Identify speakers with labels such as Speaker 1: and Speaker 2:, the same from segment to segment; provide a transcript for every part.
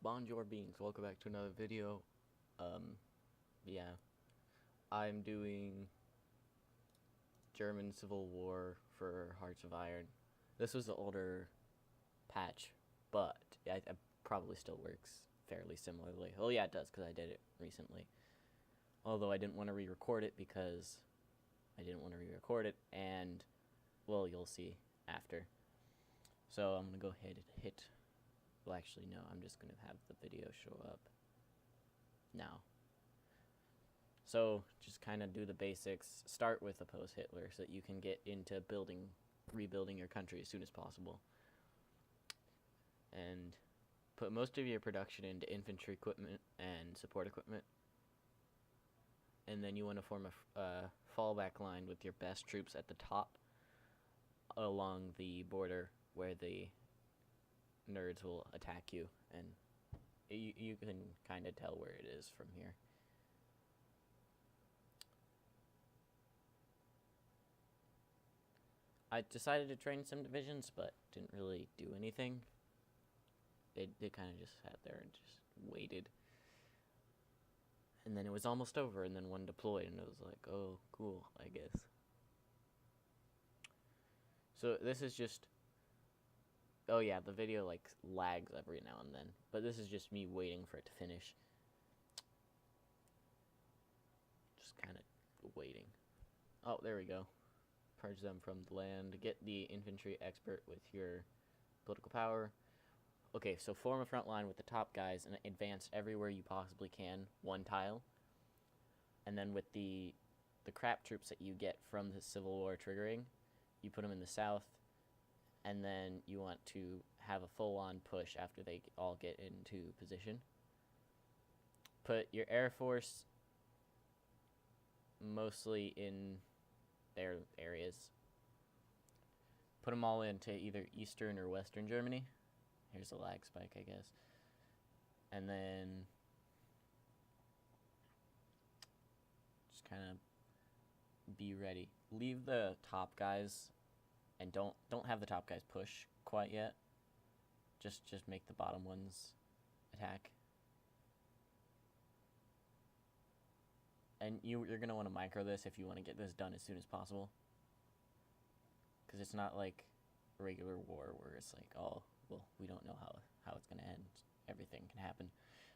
Speaker 1: Bonjour beings, welcome back to another video. Yeah, I'm doing German Civil War for Hearts of Iron. This was the older patch, but it probably still works fairly similarly. Oh yeah, it does, because I did it recently. Although I didn't want to re-record it because I didn't want to re-record it, and, well, you'll see after. So I'm going to go ahead and hit, well actually no, I'm just going to have the video show up now. So just kind of do the basics. Start with oppose Hitler so that you can get into rebuilding your country as soon as possible. And put most of your production into infantry equipment and support equipment. And then you want to form a fallback line with your best troops at the top along the border where the nerds will attack you. And you can kind of tell where it is from here. I decided to train some divisions, but didn't really do anything. They kind of just sat there and just waited. And then it was almost over, and then one deployed, and it was like, oh, cool, I guess. So this is just... Oh yeah, the video, like, lags every now and then. But this is just me waiting for it to finish. Just kind of waiting. Oh, there we go. Purge them from the land. Get the infantry expert with your political power. Okay, so form a front line with the top guys and advance everywhere you possibly can, one tile. And then with the crap troops that you get from the Civil War triggering, you put them in the south, and then you want to have a full-on push after they all get into position. Put your Air Force mostly in their areas. Put them all into either Eastern or Western Germany. Here's a lag spike, I guess. And then just kind of be ready. Leave the top guys, and don't have the top guys push quite yet. Just make the bottom ones attack. And you're going to want to micro this if you want to get this done as soon as possible. Because it's not like a regular war where it's like, oh, well, we don't know how it's going to end. Everything can happen.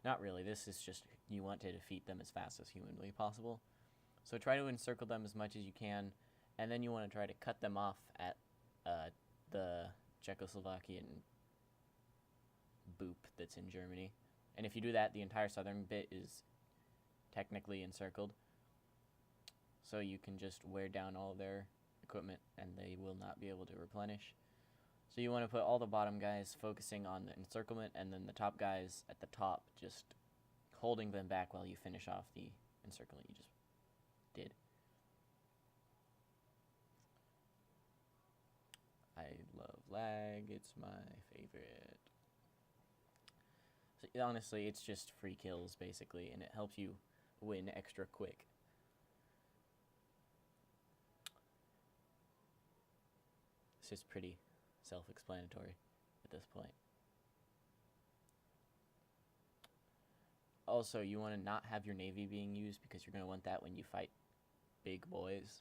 Speaker 1: Not really. This is just, you want to defeat them as fast as humanly possible. So try to encircle them as much as you can. And then you want to try to cut them off at the Czechoslovakian boop that's in Germany. And if you do that, the entire southern bit is technically encircled, so you can just wear down all their equipment and they will not be able to replenish. So you want to put all the bottom guys focusing on the encirclement, and then the top guys at the top just holding them back while you finish off the encirclement you just did. I love lag, it's my favorite. So honestly, it's just free kills basically, and it helps you win extra quick. It's just pretty self-explanatory at this point. Also, you want to not have your navy being used because you're going to want that when you fight big boys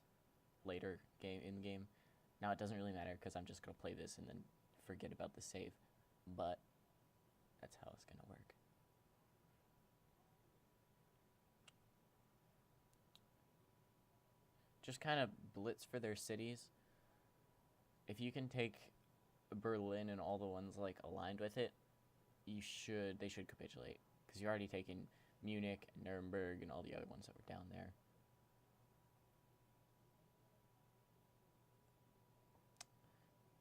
Speaker 1: later in game. Now, it doesn't really matter because I'm just going to play this and then forget about the save, but that's how it's going to work. Just kind of blitz for their cities. If you can take Berlin and all the ones like aligned with it, they should capitulate, because you're already taking Munich and Nuremberg and all the other ones that were down there.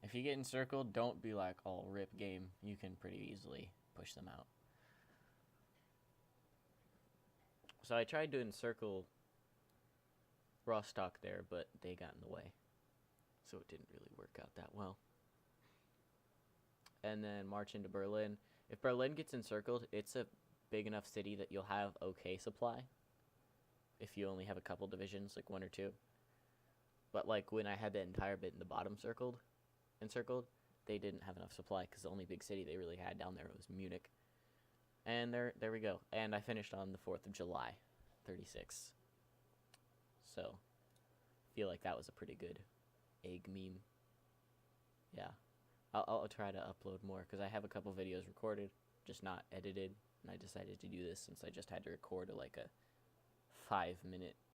Speaker 1: If you get encircled, don't be like, oh, rip game. You can pretty easily push them out. So I tried to encircle Rostock there, but they got in the way. So it didn't really work out that well. And then march into Berlin. If Berlin gets encircled, it's a big enough city that you'll have okay supply. If you only have a couple divisions, like one or two. But like when I had the entire bit in the bottom encircled, they didn't have enough supply because the only big city they really had down there was Munich. And there we go. And I finished on the 4th of July, 36. So, feel like that was a pretty good egg meme. Yeah. I'll try to upload more, because I have a couple videos recorded, just not edited. And I decided to do this since I just had to record like a 5-minute